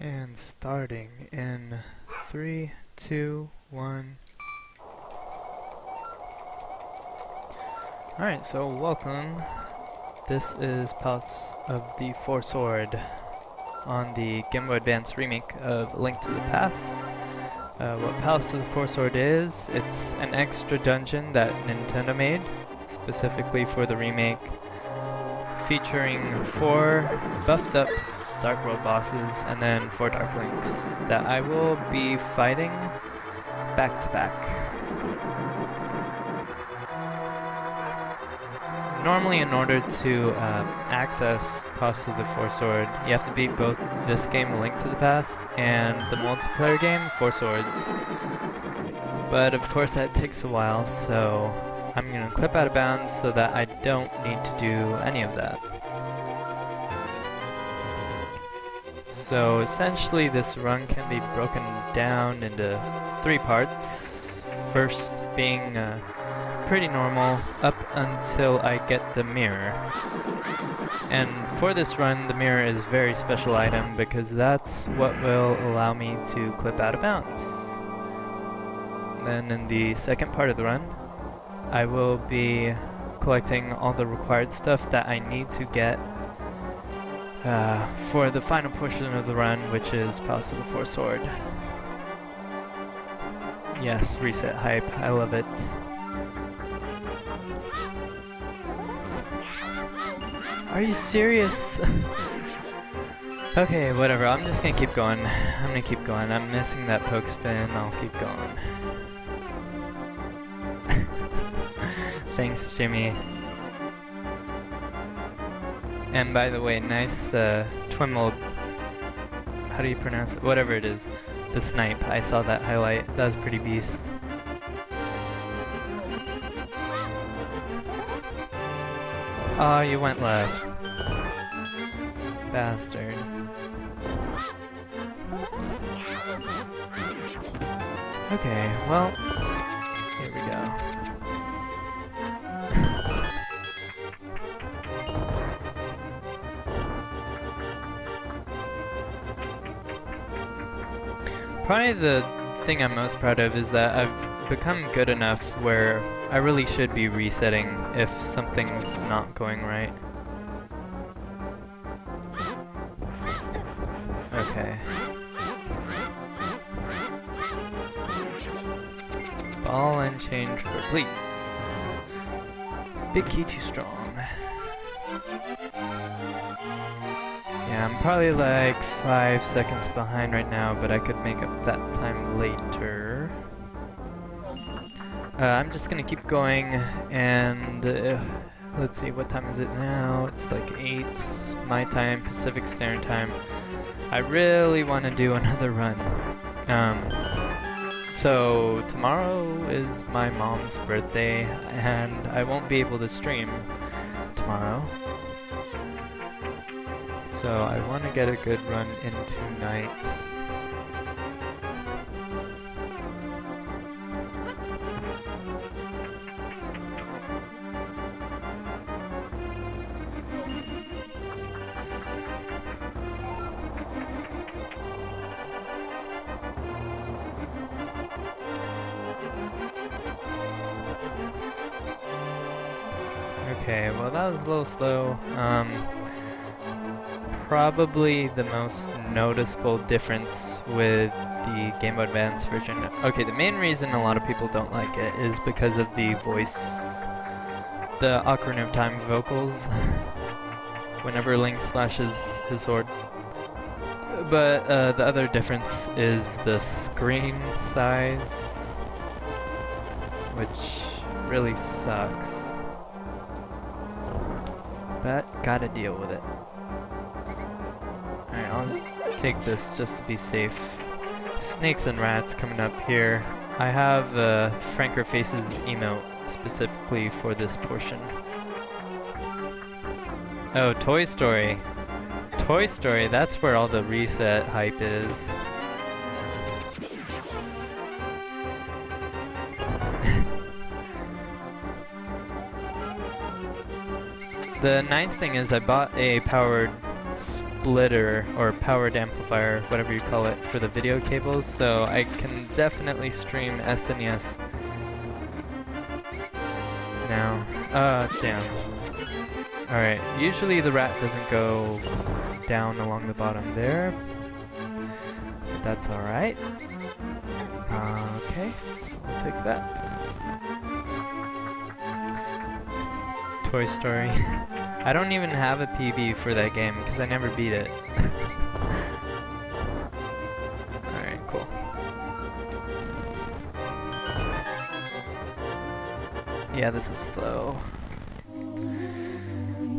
And starting in 3, 2, 1. Alright, so welcome. This is Palace of the Four Sword on the Game Boy Advance remake of Link to the Past. What Palace of the Four Sword is, it's an extra dungeon that Nintendo made specifically for the remake, featuring 4 buffed up Dark World bosses and then 4 Dark Links that I will be fighting back to back. Normally, in order to access Palace of the Four Sword, you have to beat both this game, A Link to the Past, and the multiplayer game, Four Swords. But of course that takes a while, so I'm going to clip out of bounds so that I don't need to do any of that. So essentially this run can be broken down into 3 parts. First being pretty normal up until I get the mirror. And for this run, the mirror is a very special item because that's what will allow me to clip out of bounds. Then in the second part of the run, I will be collecting all the required stuff that I need to get for the final portion of the run, which is Palace of the Four Sword. Yes, reset hype, I love it. Are you serious? Okay, whatever, I'm just gonna keep going. I'm missing that poke spin, I'll keep going. Thanks, Jimmy. And by the way, nice twin mold, how do you pronounce it? Whatever it is, the snipe, I saw that highlight, that was pretty beast. Oh, you went left. Bastard. Okay, well, here we go. Probably the thing I'm most proud of is that I've become good enough where I really should be resetting if something's not going right. Okay. Ball and change for please. Big key too strong. Yeah, I'm probably like 5 seconds behind right now, but I could make up that time later. I'm just gonna keep going, and let's see, what time is it now? It's like 8 my time, Pacific Standard Time. I really want to do another run. So tomorrow is my mom's birthday, and I won't be able to stream tomorrow. So I want to get a good run in tonight. Okay, well that was a little slow. Probably the most noticeable difference with the Game Boy Advance version. Okay, the main reason a lot of people don't like it is because of the voice, the Ocarina of Time vocals, whenever Link slashes his sword. But the other difference is the screen size, which really sucks. But gotta deal with it. Alright, I'll take this just to be safe. Snakes and rats coming up here. I have Franker Faces emote specifically for this portion. Oh, Toy Story. Toy Story, that's where all the reset hype is. The nice thing is I bought a powered splitter or powered amplifier, whatever you call it, for the video cables, so I can definitely stream SNES now. Damn. Alright, usually the rat doesn't go down along the bottom there, but that's alright. Okay, I'll take that. Toy Story. I don't even have a PB for that game because I never beat it. Alright, cool. Yeah, this is slow.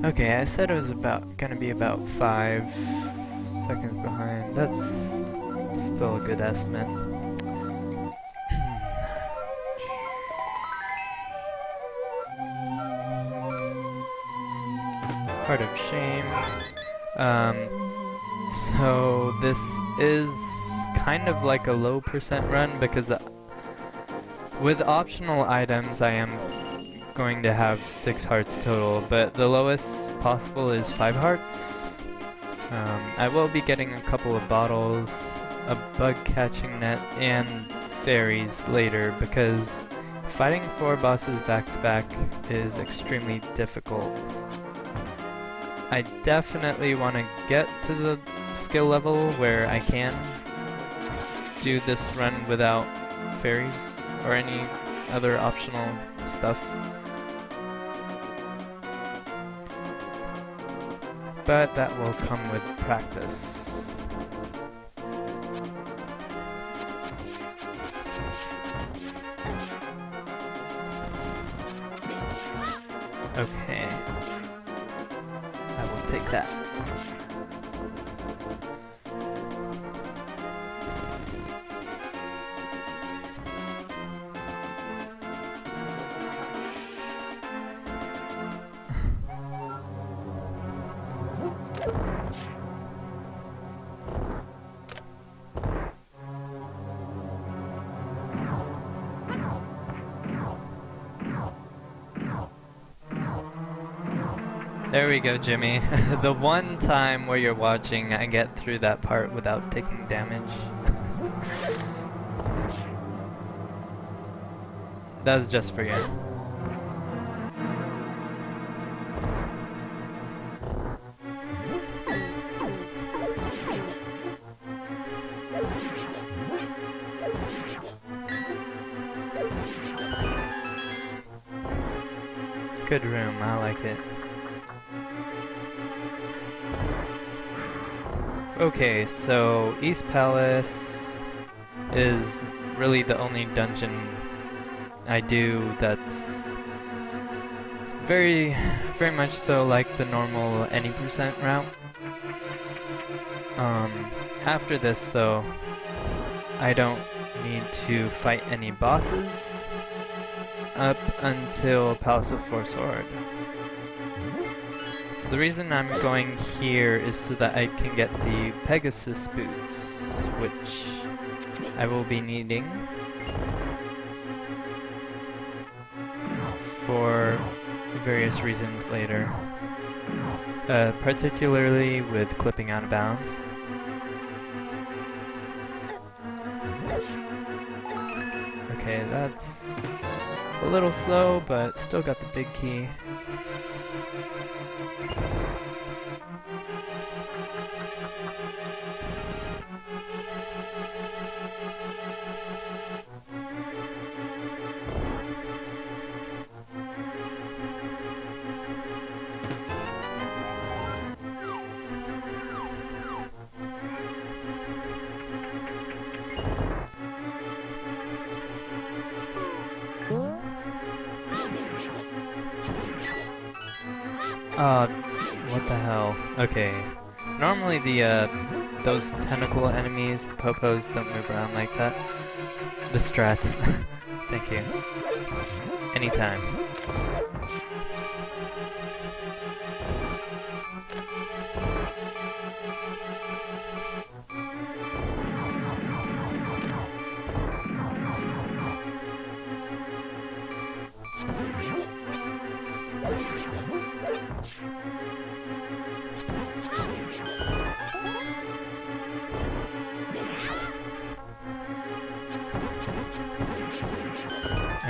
Okay, I said it was gonna be about 5 seconds behind. That's still a good estimate. Heart of Shame. So this is kind of like a low percent run because with optional items I am going to have 6 hearts total, but the lowest possible is 5 hearts. I will be getting a couple of bottles, a bug catching net, and fairies later because fighting 4 bosses back to back is extremely difficult. I definitely want to get to the skill level where I can do this run without fairies or any other optional stuff. But that will come with practice. Okay. I will take that. There we go, Jimmy. The one time where you're watching, I get through that part without taking damage. That was just for you. Good room, I like it. Okay, so East Palace is really the only dungeon I do that's very much so like the normal any percent route. After this though, I don't need to fight any bosses up until Palace of Four Sword. So the reason I'm going here is so that I can get the Pegasus boots, which I will be needing for various reasons later, particularly with clipping out of bounds. Okay, that's a little slow, but still got the big key. What the hell? Okay. Normally those tentacle enemies, the popos, don't move around like that. The strats. Thank you. Anytime.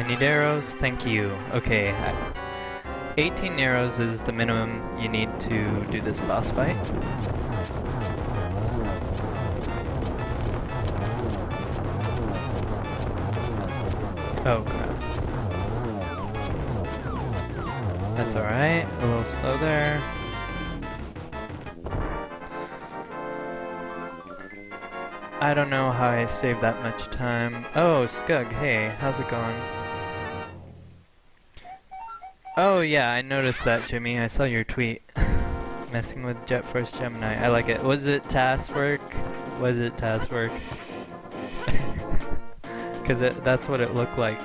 I need arrows, thank you. Okay, 18 arrows is the minimum you need to do this boss fight. Oh crap. That's alright, a little slow there. I don't know how I saved that much time. Oh, Scug, hey, how's it going? Oh yeah, I noticed that, Jimmy. I saw your tweet. Messing with Jet Force Gemini. I like it. Was it task work? Was it task work? Because that's what it looked like.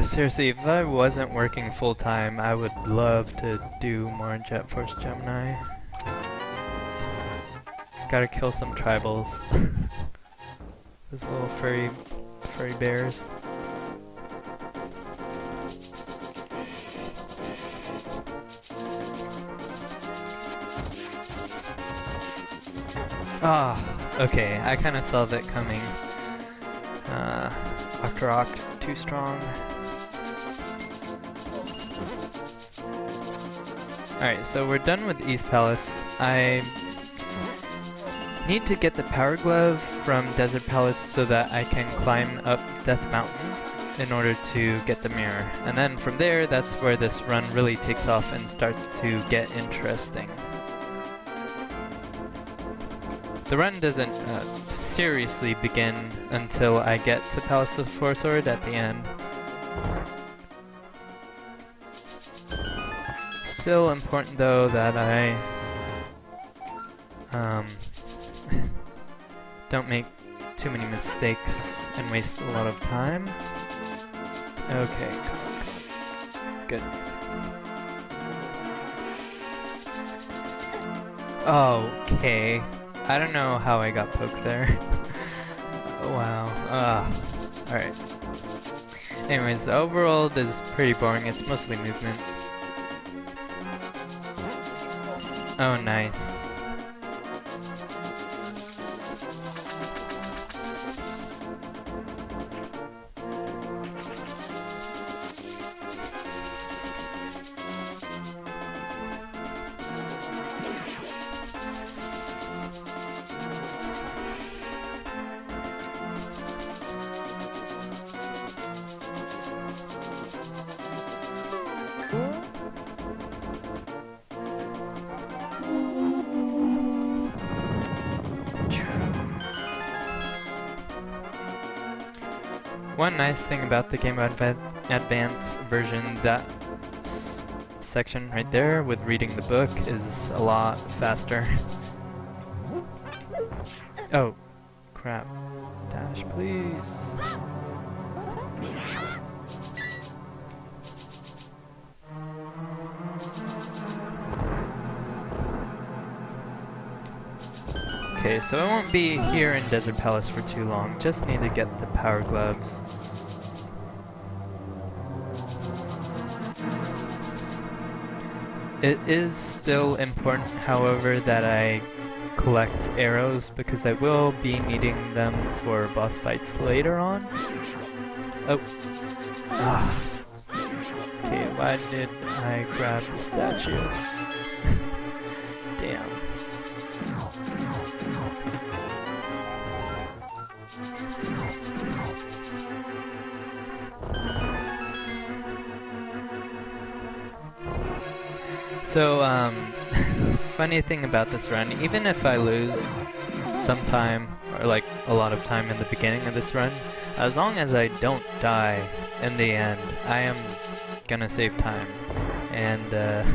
Seriously, if I wasn't working full-time, I would love to do more Jet Force Gemini. Gotta kill some tribals. Those little furry bears. Ah, okay, I kinda saw that coming. Octorok, too strong. Alright, so we're done with East Palace. I need to get the Power Glove from Desert Palace so that I can climb up Death Mountain in order to get the mirror. And then from there, that's where this run really takes off and starts to get interesting. The run doesn't seriously begin until I get to Palace of the Four Sword at the end. It's still important though that I don't make too many mistakes and waste a lot of time. Okay, good. Okay. I don't know how I got poked there. Oh, wow. Alright. Anyways, the overworld is pretty boring. It's mostly movement. Oh, nice. One nice thing about the Game Boy Advance version, that section right there with reading the book is a lot faster. Oh, crap. Dash, please. Okay, so I won't be here in Desert Palace for too long. Just need to get the Power Gloves. It is still important, however, that I collect arrows because I will be needing them for boss fights later on. Oh. Ah. Okay, why did I grab the statue? Damn. So, funny thing about this run, even if I lose some time, or like a lot of time in the beginning of this run, as long as I don't die in the end, I am gonna save time. And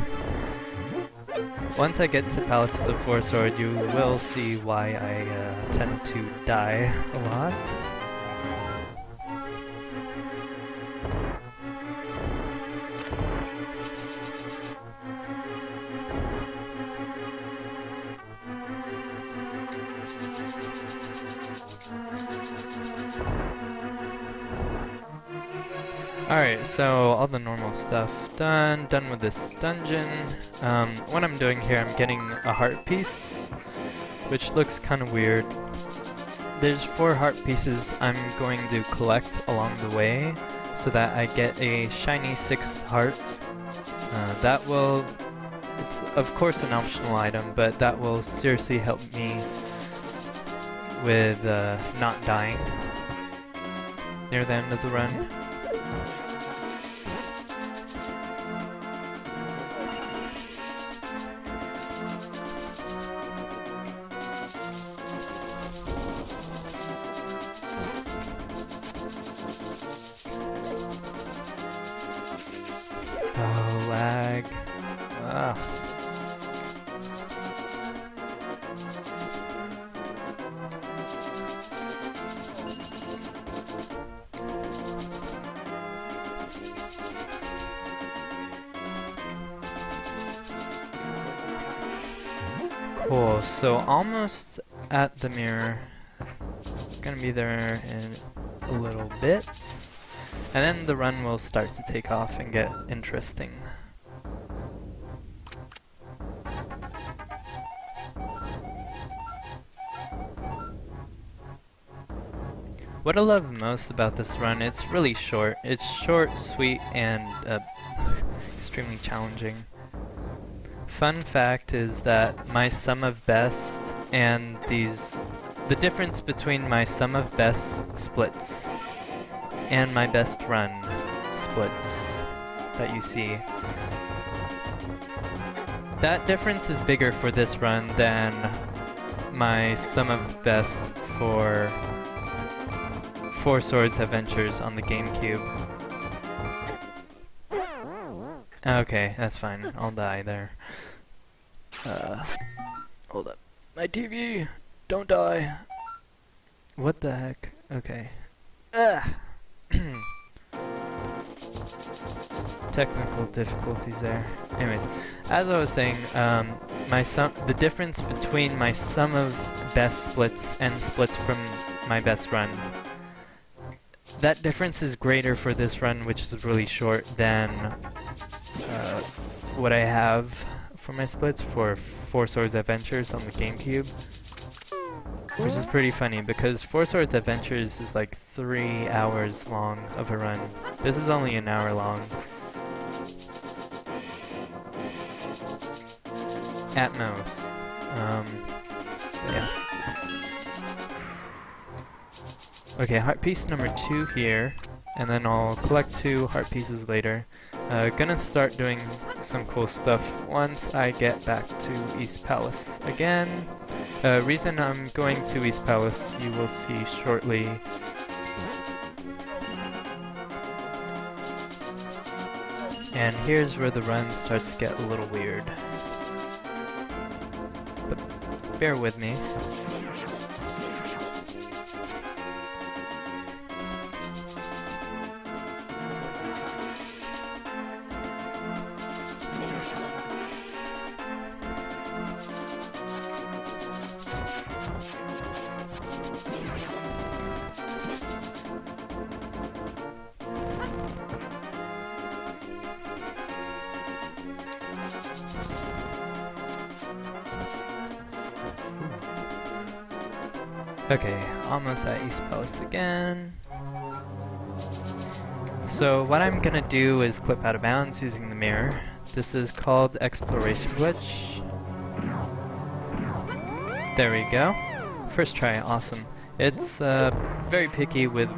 once I get to Palace of the Four Sword, you will see why I tend to die a lot. Alright, so all the normal stuff done with this dungeon. What I'm doing here, I'm getting a heart piece, which looks kind of weird. There's 4 heart pieces I'm going to collect along the way so that I get a shiny 6th heart. That will, it's of course an optional item, but that will seriously help me with not dying near the end of the run. Oh, lag. Ah. Cool, so almost at the mirror. Gonna be there in a little bit. And then the run will start to take off and get interesting. What I love most about this run, it's really short. It's short, sweet, and extremely challenging. Fun fact is that my sum of best and the difference between my sum of best splits and my best run splits that you see, that difference is bigger for this run than my sum of best for Four Swords Adventures on the GameCube. Okay, that's fine. I'll die there. Hold up. My TV! Don't die! What the heck? Okay. Technical difficulties there. Anyways, as I was saying, the difference between my sum of best splits and splits from my best run, that difference is greater for this run, which is really short, than what I have for my splits for Four Swords Adventures on the GameCube. Which is pretty funny, because Four Swords Adventures is like 3 hours long of a run. This is only an hour long. At most. Yeah. Okay, heart piece number 2 here, and then I'll collect 2 heart pieces later. Gonna start doing some cool stuff once I get back to East Palace again. Reason I'm going to East Palace, you will see shortly. And here's where the run starts to get a little weird. But bear with me. Okay, almost at East Palace again. So what I'm gonna do is clip out of bounds using the mirror. This is called Exploration Glitch. There we go. First try, awesome. It's very picky with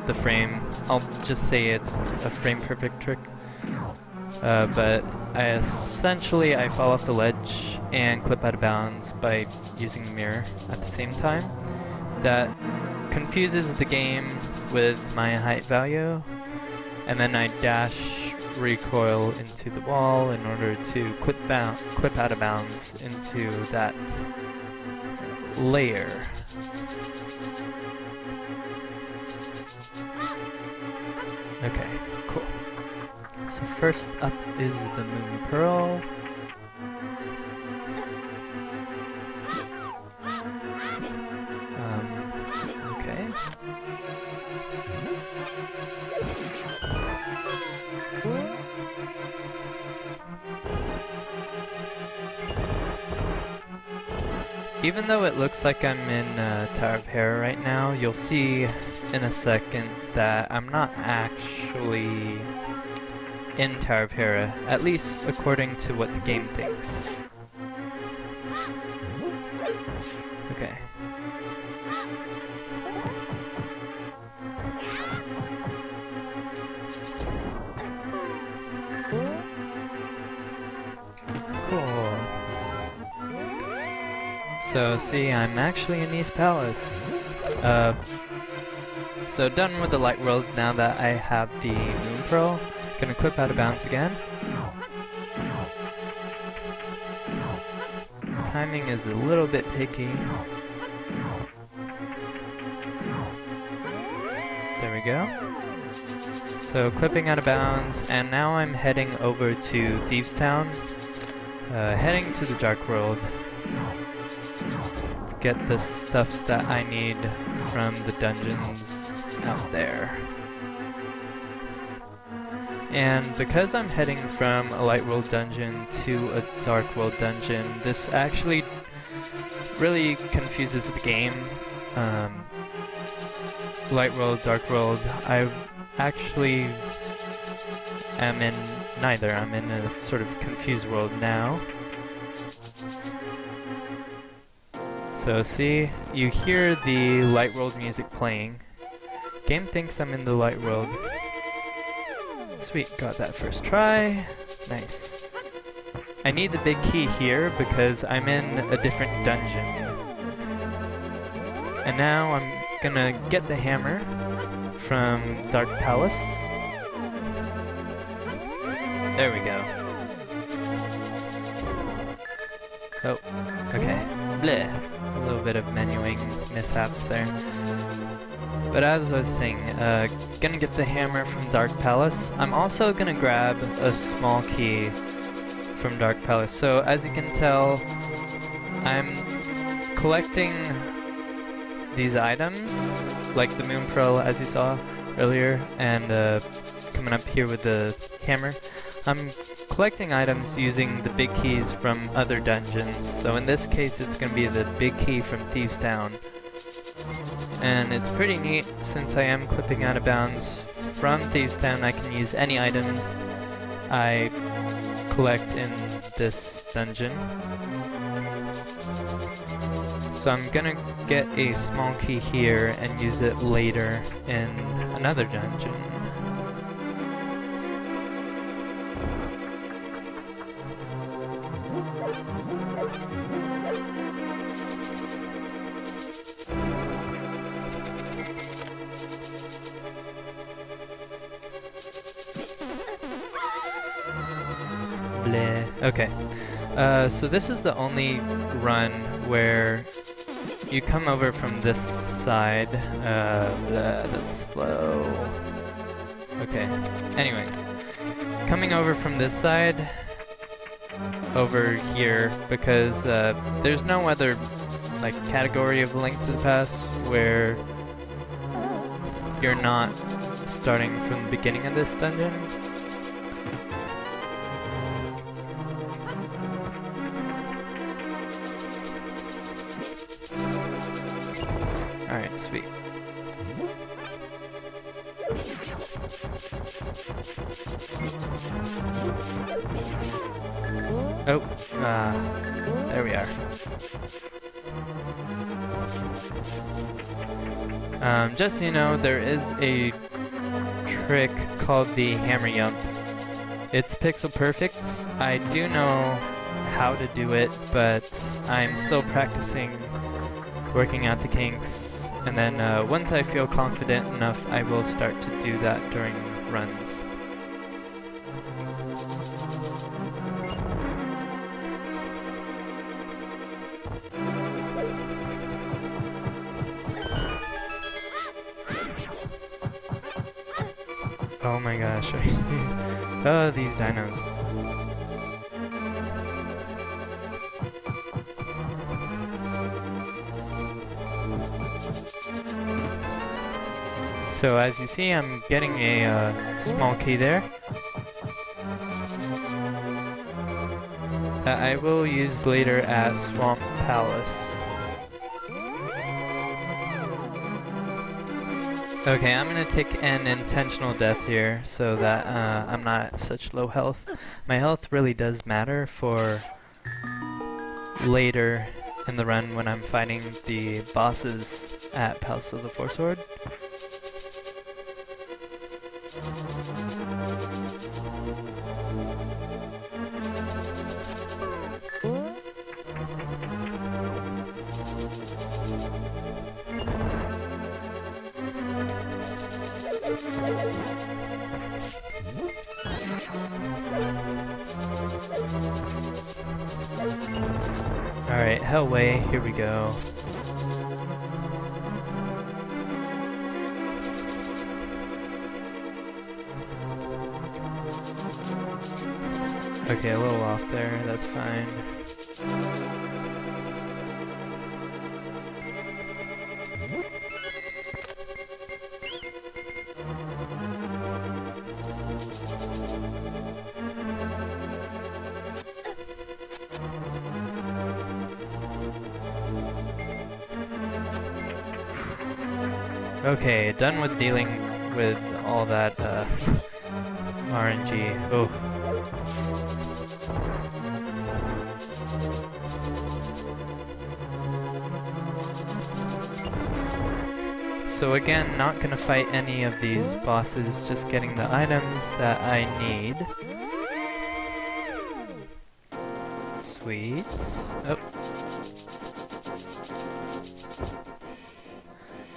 the frame. I'll just say it's a frame perfect trick. But I fall off the ledge and clip out of bounds by using the mirror at the same time. That confuses the game with my height value, and then I dash recoil into the wall in order to clip out of bounds into that layer. Okay, cool. So first up is the Moon Pearl. Okay. even though it looks like I'm in Tower of Hera right now, you'll see in a second that I'm not actually in Tower of Hera, at least according to what the game thinks. Okay. Cool. So, see, I'm actually in East Palace. So done with the light world now that I have the Moon Pearl. Gonna clip out of bounds again. Timing is a little bit picky. There we go. So clipping out of bounds, and now I'm heading over to Thieves Town. Heading to the Dark World to get the stuff that I need from the dungeons out there. And because I'm heading from a Light World dungeon to a Dark World dungeon, this actually really confuses the game. Light World, Dark World, I actually am in neither. I'm in a sort of confused world now. So see, you hear the Light World music playing. Game thinks I'm in the Light World. Sweet, got that first try. Nice. I need the big key here because I'm in a different dungeon. And now I'm gonna get the hammer from Dark Palace. There we go. Oh, okay. Bleh. A little bit of menuing mishaps there. But as I was saying, gonna get the hammer from Dark Palace. I'm also gonna grab a small key from Dark Palace. So as you can tell, I'm collecting these items, like the Moon Pearl as you saw earlier, and coming up here with the hammer. I'm collecting items using the big keys from other dungeons. So in this case, it's gonna be the big key from Thieves Town. And it's pretty neat, since I am clipping out of bounds from Thieves Town, I can use any items I collect in this dungeon. So I'm gonna get a small key here and use it later in another dungeon. Okay, so this is the only run where you come over from this side. That's slow. Okay, anyways, coming over from this side over here because there's no other like category of Link to the Past where you're not starting from the beginning of this dungeon. Alright, sweet. Oh, there we are. Just so you know, there is a trick called the hammer jump. It's pixel perfect. I do know how to do it, but I'm still practicing, working out the kinks. And then once I feel confident enough, I will start to do that during runs. Oh my gosh, oh, these dinos. So as you see, I'm getting a small key there that I will use later at Swamp Palace. Okay, I'm gonna take an intentional death here so that I'm not at such low health. My health really does matter for later in the run when I'm fighting the bosses at Palace of the Four Sword. Alright, Hellway, here we go. Okay, a little off there, that's fine. Okay, done with dealing with all that RNG. Oh. So again, not gonna fight any of these bosses, just getting the items that I need. Sweet. Oh.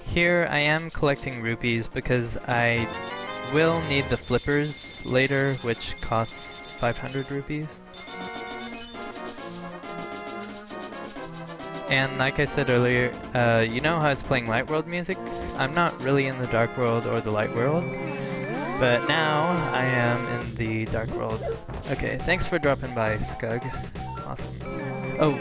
Here I am collecting rupees because I will need the flippers later, which costs 500 rupees. And like I said earlier, you know how it's playing Light World music? I'm not really in the Dark World or the Light World, but now I am in the Dark World. Okay, thanks for dropping by, Scug. Awesome. Oh.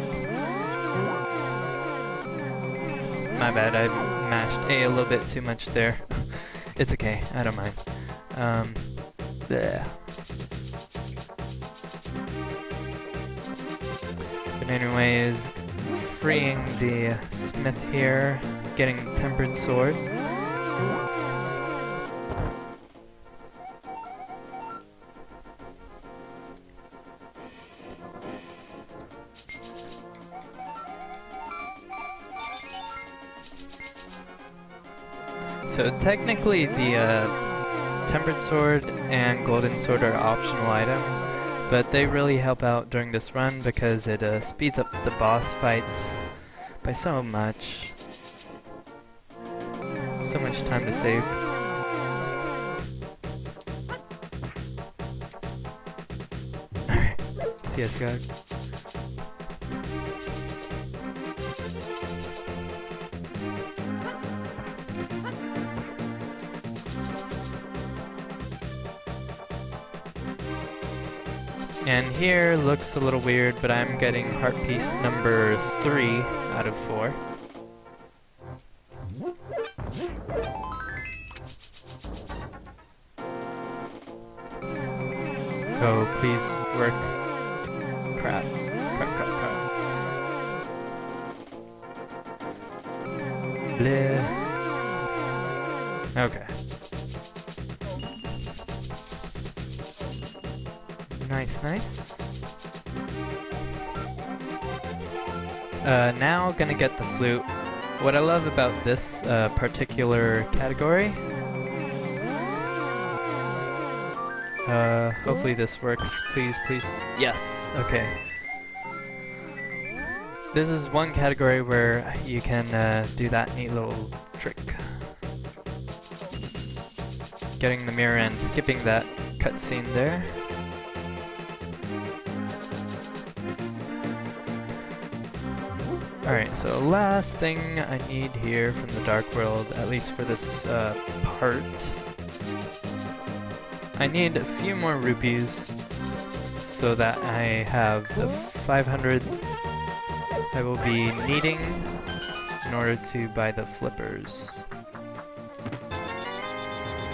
My bad, I mashed A little bit too much there. It's okay, I don't mind. Bleh. But anyways, freeing the smith here, getting the tempered sword. So technically the tempered sword and golden sword are optional items, but they really help out during this run because it speeds up the boss fights by so much. So much time to save. Alright, see ya, Scott. And here looks a little weird, but I'm getting heart piece number 3 out of 4. Oh, please work. Crap. Crap, crap, crap. Bleh. Okay. Nice, nice. Now gonna get the flute. What I love about this particular category, hopefully this works. Please, please. Yes, okay. This is one category where you can do that neat little trick. Getting the mirror and skipping that cutscene there. Alright, so last thing I need here from the Dark World, at least for this part, I need a few more rupees so that I have the 500 I will be needing in order to buy the flippers.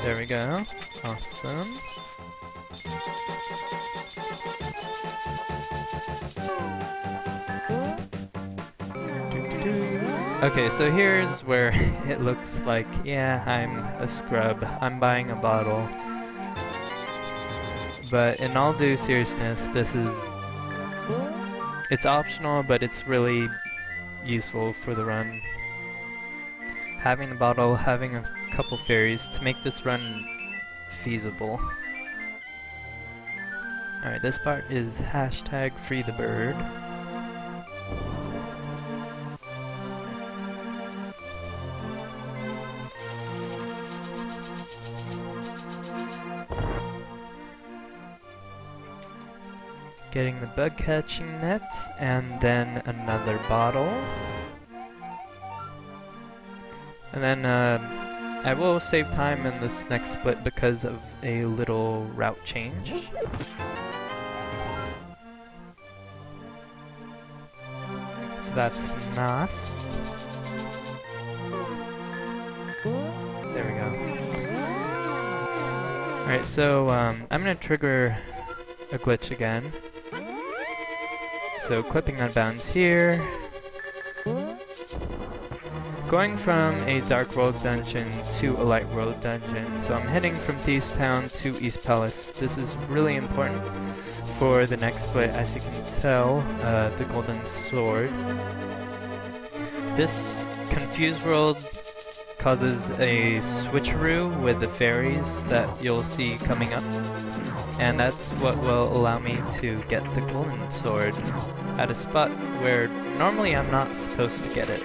There we go. Awesome. Okay, so here's where it looks like, yeah, I'm a scrub. I'm buying a bottle. But in all due seriousness, it's optional, but it's really useful for the run. Having the bottle, having a couple fairies to make this run feasible. Alright, this part is hashtag free the bird. Getting the bug catching net, and then another bottle. And then I will save time in this next split because of a little route change. So that's nice. There we go. Alright, so I'm gonna trigger a glitch again. So clipping out of bounds here. Going from a Dark World dungeon to a Light World dungeon. So I'm heading from Thieves Town to East Palace. This is really important for the next split, as you can tell, the Golden Sword. This confused world causes a switcheroo with the fairies that you'll see coming up. And that's what will allow me to get the Golden Sword at a spot where normally I'm not supposed to get it.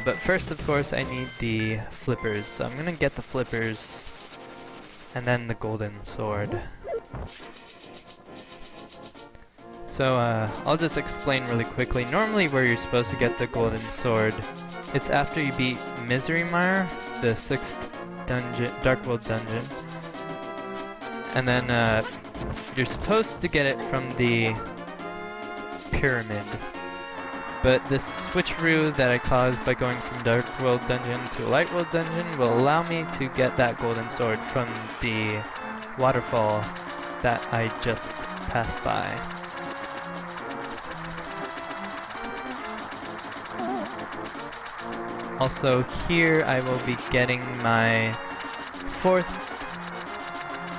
But first, of course, I need the flippers. So I'm gonna get the flippers and then the Golden Sword. So I'll just explain really quickly. Normally where you're supposed to get the Golden Sword, it's after you beat Misery Mire, the 6th dungeon, Dark World dungeon. And then you're supposed to get it from the pyramid. But this switcheroo that I caused by going from Dark World dungeon to a Light World dungeon will allow me to get that Golden Sword from the waterfall that I just passed by. Also here I will be getting my 4th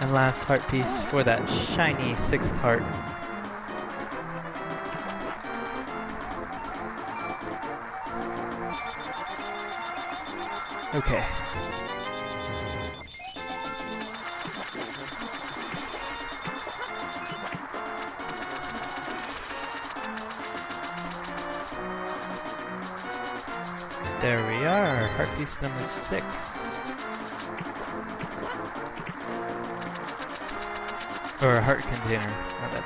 and last heart piece for that shiny 6th heart. Okay. There we are, heart piece number 6. Or a heart container, my bad.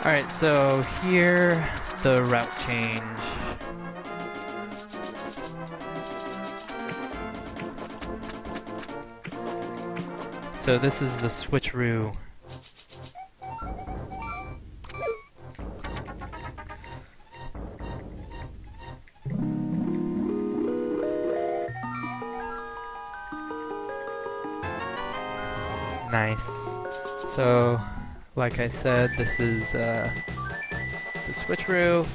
Alright, so here, the route change. So this is the switcheroo. Nice. So, like I said, this is the switcheroo.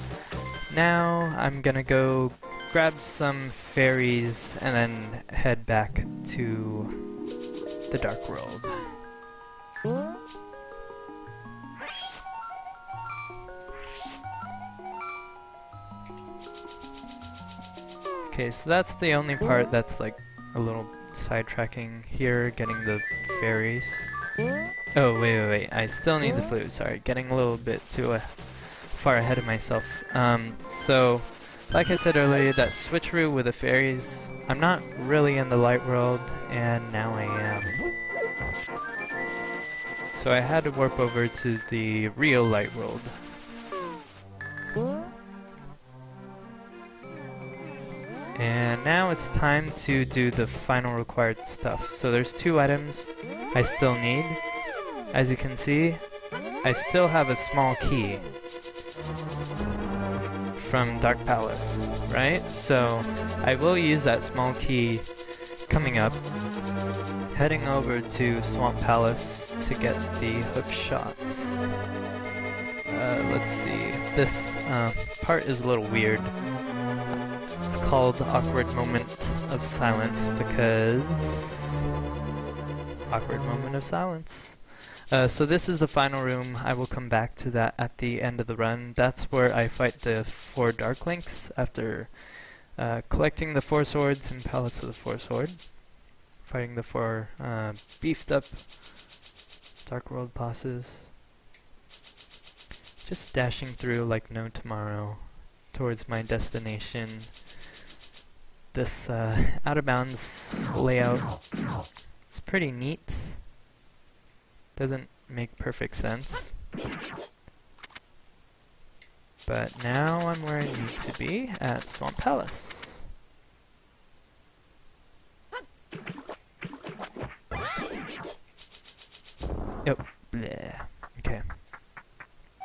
Now I'm gonna go grab some fairies and then head back to the Dark World. Okay, so that's the only part that's like a little sidetracking here, getting the fairies. Oh, wait, I still need the flute, sorry, getting a little bit too far ahead of myself. So, like I said earlier, that switcheroo with the fairies, I'm not really in the Light World, and now I am. So I had to warp over to the real Light World. And now it's time to do the final required stuff. So there's 2 items I still need. As you can see, I still have a small key from Dark Palace, right? So I will use that small key coming up heading over to Swamp Palace to get the hook shot. Let's see. This part is a little weird. It's called Awkward Moment of Silence because... Awkward Moment of Silence. So this is the final room. I will come back to that at the end of the run. That's where I fight the 4 Dark Links after collecting the 4 swords in Palace of the 4 Sword. Fighting the 4 beefed up Dark World bosses. Just dashing through like no tomorrow towards my destination. This out of bounds layout, it's pretty neat. Doesn't make perfect sense. But now I'm where I need to be at Swamp Palace. Yep. Bleh. Okay.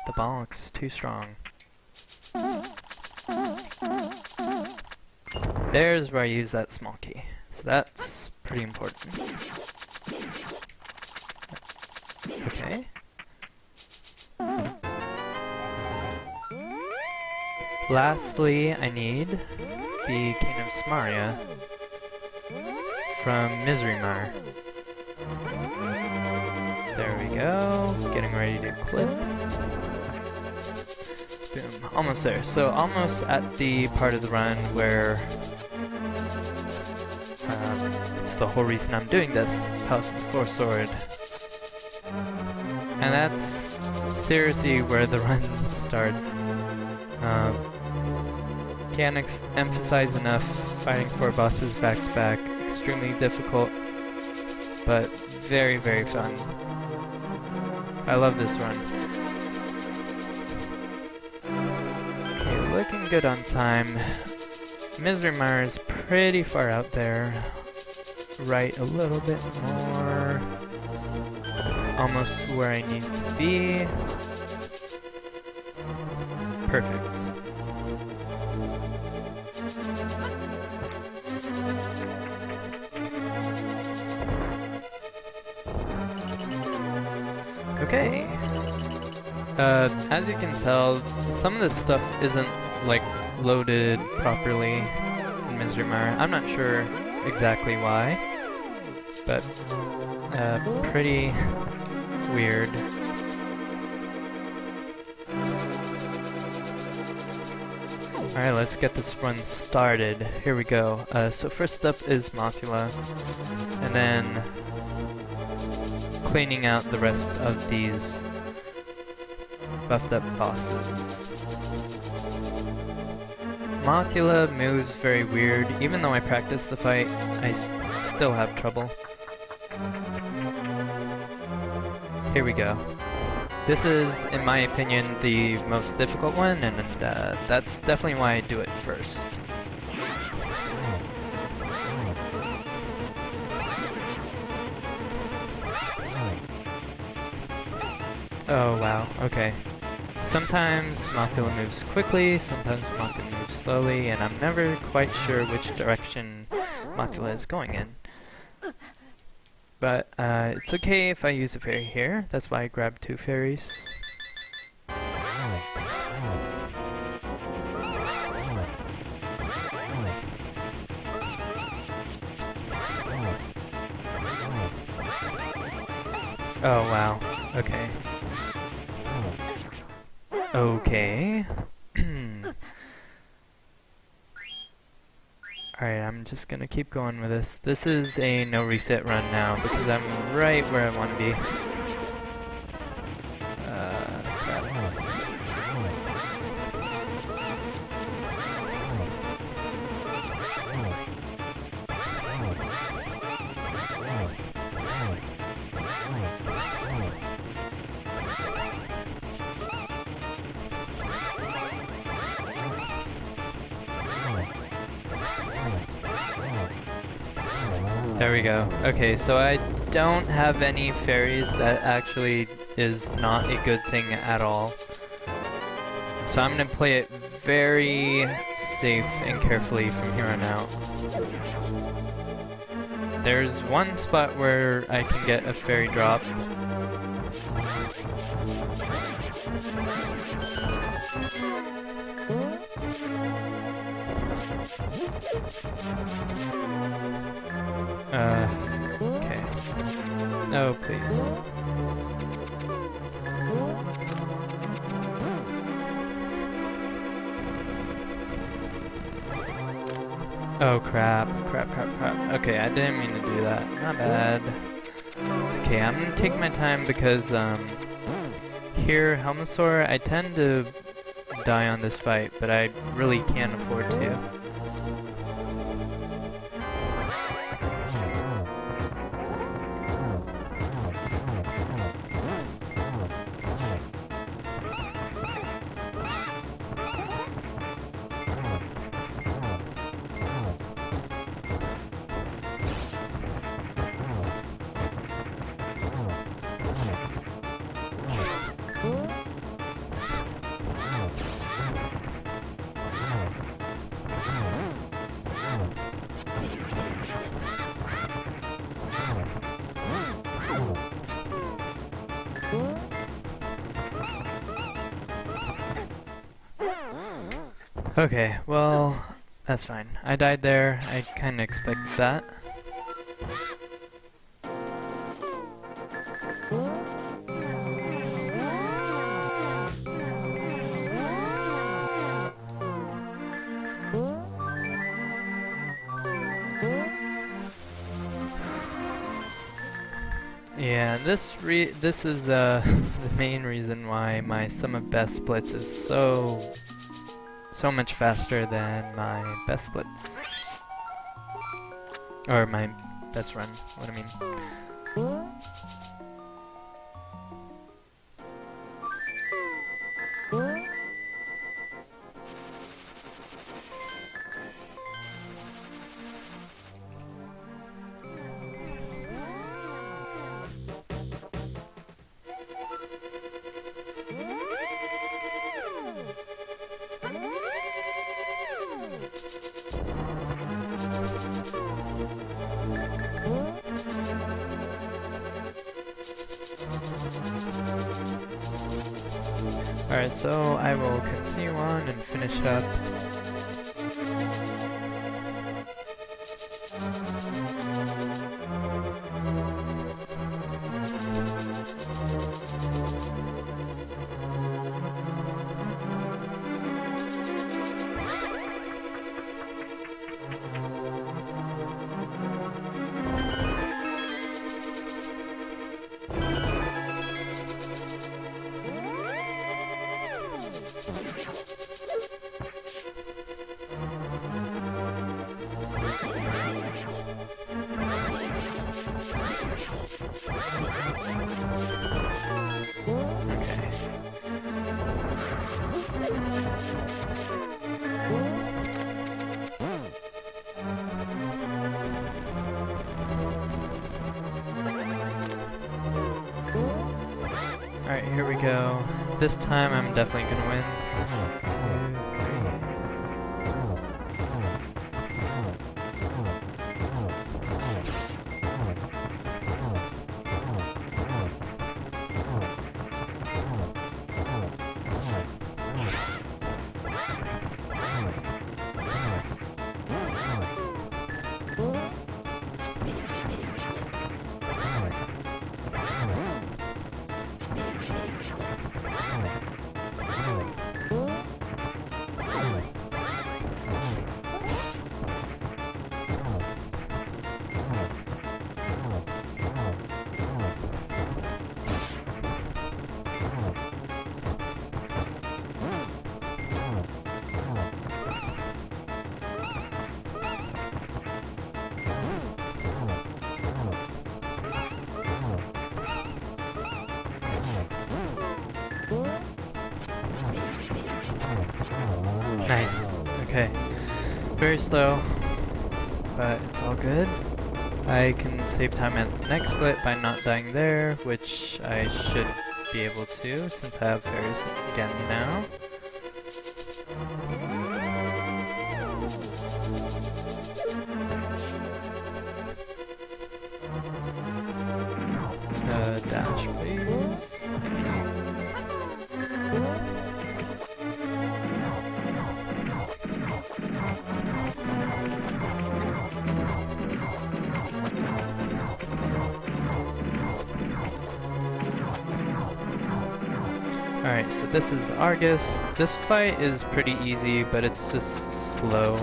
The bollocks too strong. There's where I use that small key. So that's pretty important. Okay. Lastly, I need the Cane of Samaria from Misery-Mar. There we go. Getting ready to clip. Boom. Almost there. So almost at the part of the run where it's the whole reason I'm doing this. Palace of the 4 Sword. And that's seriously where the run starts. Can't emphasize enough, fighting 4 bosses back to back. Extremely difficult, but very, very fun. I love this run. Okay, looking good on time. Misery-Mar is pretty far out there. Right a little bit more. Almost where I need to be. Perfect. Okay. As you can tell, some of this stuff isn't like loaded properly in Misery-Mar. I'm not sure exactly why, but pretty weird. Alright, let's get this run started. Here we go. So first up is Mothula, and then cleaning out the rest of these buffed up bosses. Mothula moves very weird. Even though I practice the fight, I still have trouble. Here we go. This is, in my opinion, the most difficult one, and that's definitely why I do it first. Oh wow, okay. Sometimes Mothula moves quickly, sometimes Mothula moves slowly, and I'm never quite sure which direction Mothula is going in. But it's okay if I use a fairy here, that's why I grabbed 2 fairies. Oh wow, okay. Okay. Alright, I'm just gonna keep going with this. This is a no reset run now because I'm right where I want to be. Crap. There we go. Okay, so I don't have any fairies. That actually is not a good thing at all. So I'm gonna play it very safe and carefully from here on out. there's one spot where I can get a fairy drop. Okay. Oh, please. Oh crap, crap. Okay, I didn't mean to do that. Not bad. It's okay, I'm gonna take my time because, here, Helmosaur, I tend to die on this fight, but I really can't afford to. Okay, well, that's fine. I died there. I kinda expected that. Yeah, this is the main reason why my sum of best splits is so much faster than my best splits. Or my best run, what I mean. Alright, so I will continue on and finish up. Alright, here we go. This time I'm definitely gonna win. Nice. Okay. Very slow, but it's all good. I can save time at the next split by not dying there, which I should be able to since I have fairies again now. Okay, so this is Argus. This fight is pretty easy, but it's just slow.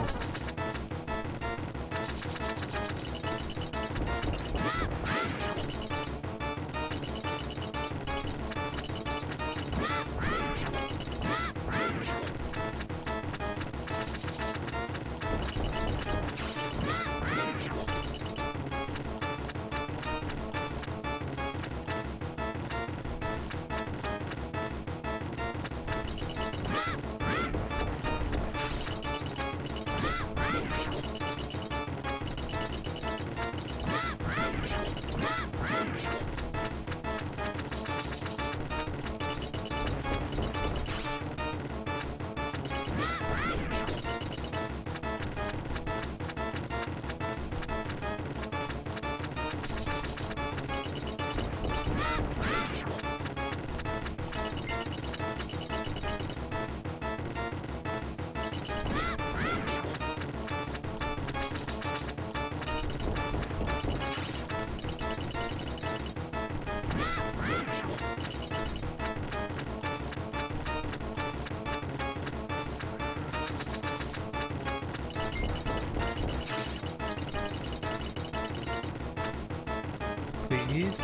Please.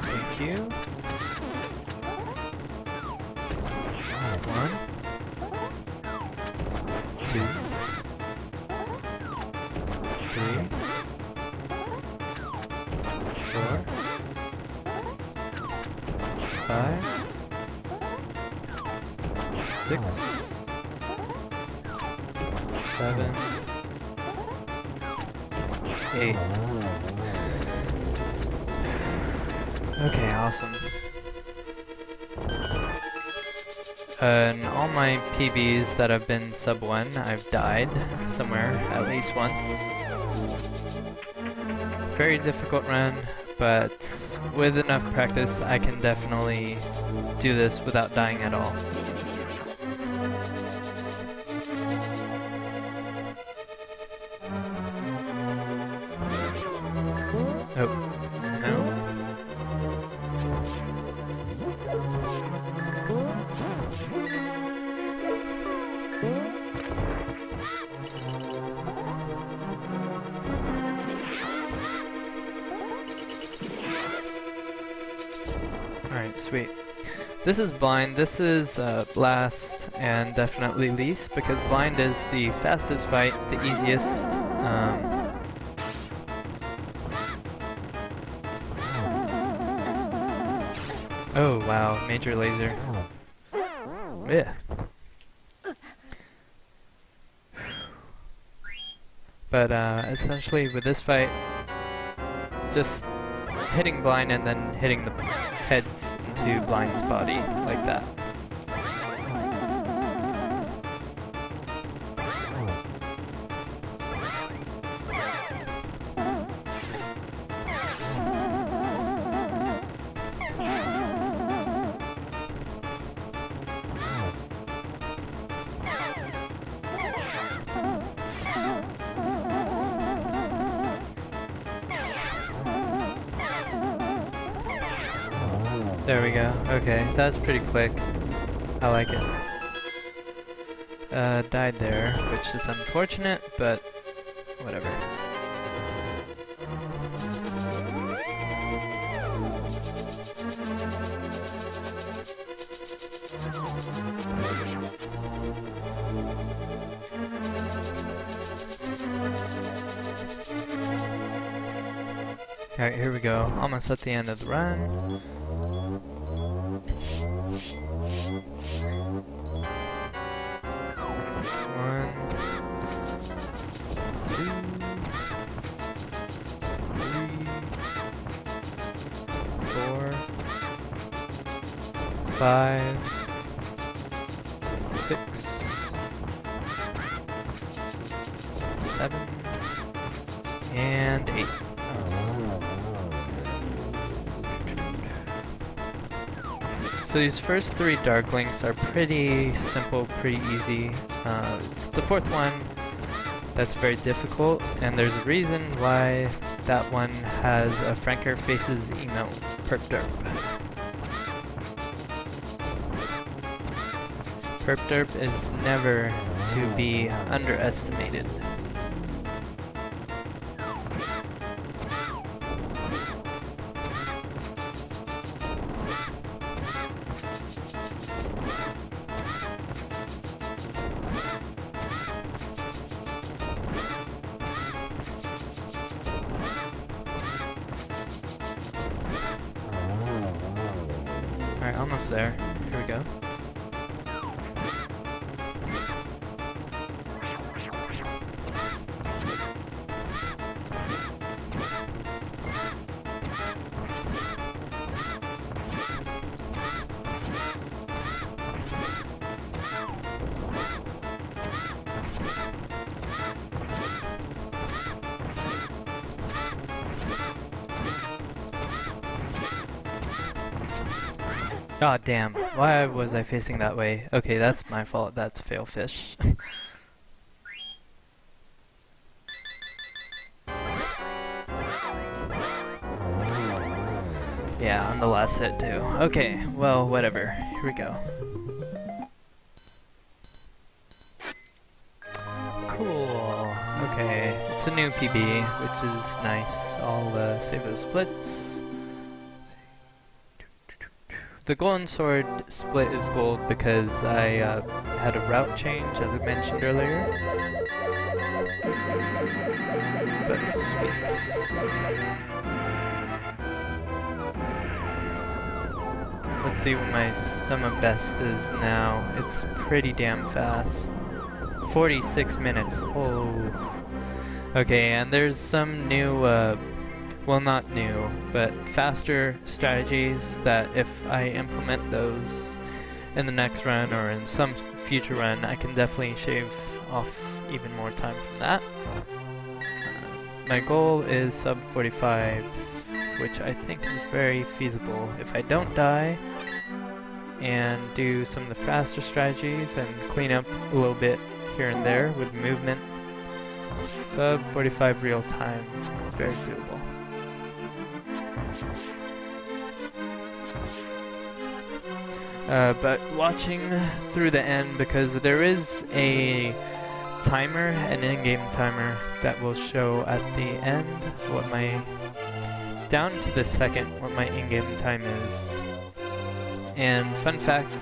Thank you. 1, 2, 3, 4, 5, 6, 7, 8. Okay, awesome. In all my PBs that have been sub 1, I've died somewhere at least once. Very difficult run, but with enough practice I can definitely do this without dying at all. Oh, no. Alright, sweet. This is blind. This is last and definitely least, because blind is the fastest fight, the easiest. Oh wow, major laser. Yeah. But essentially with this fight, just hitting blind and then hitting the heads into blind's body like that. There we go. Okay, that's pretty quick. I like it. Died there, which is unfortunate, but whatever. Alright, here we go. Almost at the end of the run. Five, 6, 7, and 8. So these first 3 Darklings are pretty simple, pretty easy. It's the 4th one that's very difficult, and there's a reason why that one has a Franker Faces emote perk derp. Perp derp is never to be underestimated. Alright, almost there. Here we go. Oh damn, why was I facing that way? Okay, that's my fault, that's fail fish. Yeah, on the last hit too. Okay, well, whatever. Here we go. Cool. Okay, it's a new PB, which is nice. I'll save those splits. The golden sword split is gold because I had a route change, as I mentioned earlier. But sweet. Let's see what my sum of best is now. It's pretty damn fast. 46 minutes. Oh. Okay, and there's some new, well, not new, but faster strategies that if I implement those in the next run or in some future run, I can definitely shave off even more time from that. My goal is sub 45, which I think is very feasible. If I don't die and do some of the faster strategies and clean up a little bit here and there with movement, sub 45 real time, very doable. But watching through the end, because there is a timer, an in-game timer, that will show at the end what my, down to the second, what my in-game time is. And fun fact,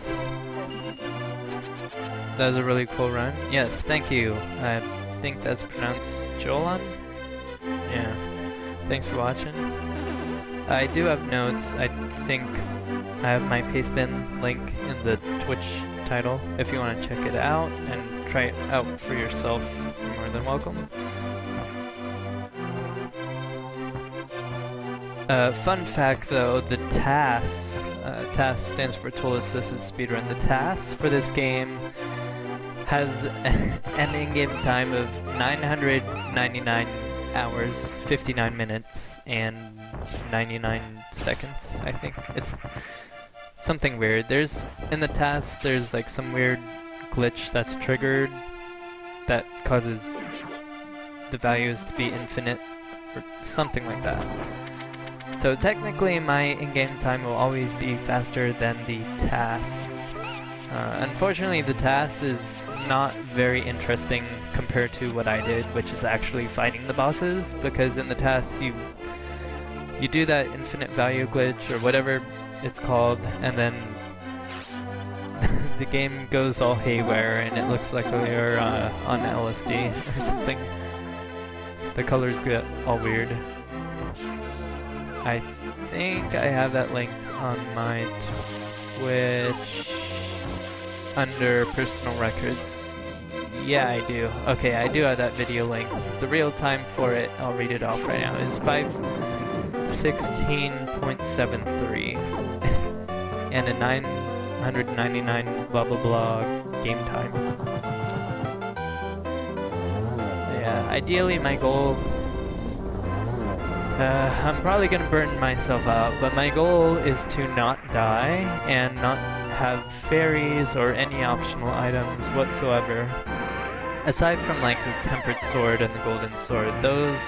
that was a really cool run. Yes, thank you. I think that's pronounced Jolan? Yeah. Thanks for watching. I do have notes. I think I have my pastebin link in the Twitch title. If you want to check it out and try it out for yourself, you're more than welcome. Fun fact though, the TAS, TAS stands for Tool Assisted Speedrun. The TAS for this game has an in-game time of 999 hours, 59 minutes, and 99 seconds, I think. It's something weird. There's, in the TAS, there's like some weird glitch that's triggered that causes the values to be infinite, or something like that. So technically my in-game time will always be faster than the TAS. Unfortunately the TAS is not very interesting compared to what I did, which is actually fighting the bosses, because in the TAS you do that infinite value glitch or whatever it's called, and then the game goes all haywire and it looks like you're on LSD or something. The colors get all weird. I think I have that linked on my Twitch under personal records. Yeah, I do. Okay, I do have that video linked. The real time for it, I'll read it off right now, is 5:16.73 and a 999 blah blah blah game time. Yeah, ideally my goal, I'm probably gonna burn myself out, but my goal is to not die and not have fairies or any optional items whatsoever. Aside from like the tempered sword and the golden sword, those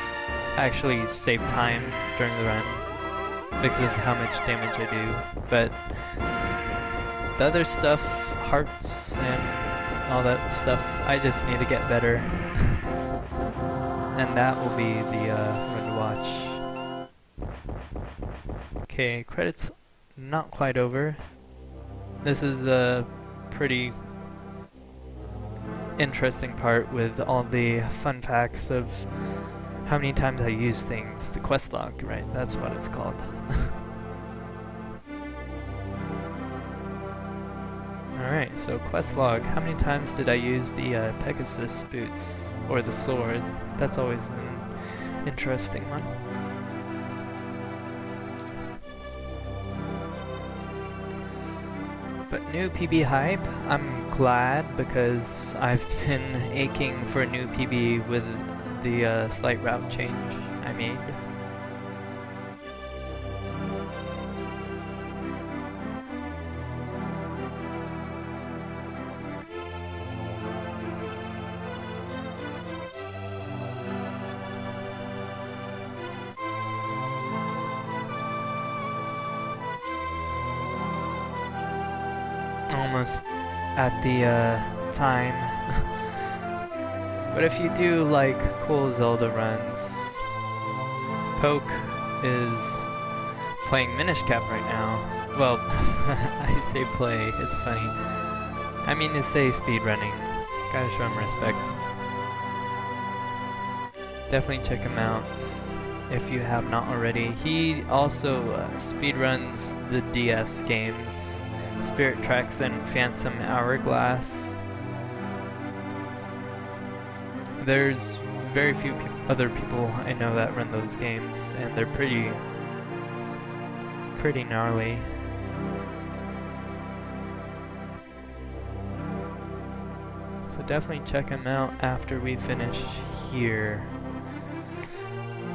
actually save time during the run because of how much damage I do. But the other stuff hearts and all that stuff. I just need to get better. And that will be the run to watch. Okay, credits not quite over. This is a pretty interesting part with all the fun facts of how many times I use things. The quest log, right? That's what it's called. Alright, so quest log. How many times did I use the Pegasus boots or the sword? That's always an interesting one. But new PB hype, I'm glad because I've been aching for a new PB with the slight route change I made. Almost at the time. But if you do like cool Zelda runs, Poke is playing Minish Cap right now. Well, I say play, it's funny. I mean to say speedrunning. Gotta show him respect. Definitely check him out if you have not already. He also speedruns the DS games. Spirit Tracks and Phantom Hourglass. There's very few other people I know that run those games, and they're pretty gnarly. So definitely check them out after we finish here.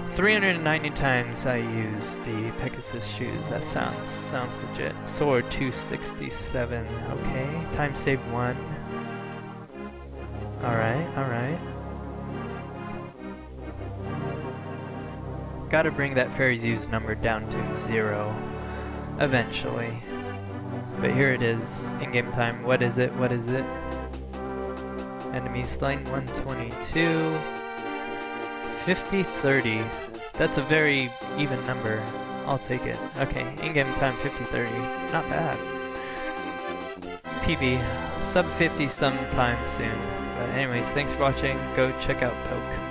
390 times I used the Pegasus shoes. That sounds legit. Sword 267. Okay. Time save 1. Alright. Gotta bring that fairy's use number down to 0 eventually. But here it is. In-game time. What is it? Enemy slain 122. 50-30. That's a very even number. I'll take it. Okay, in-game time 50-30. Not bad. PB, sub 50 sometime soon. But anyways, thanks for watching. Go check out Poke.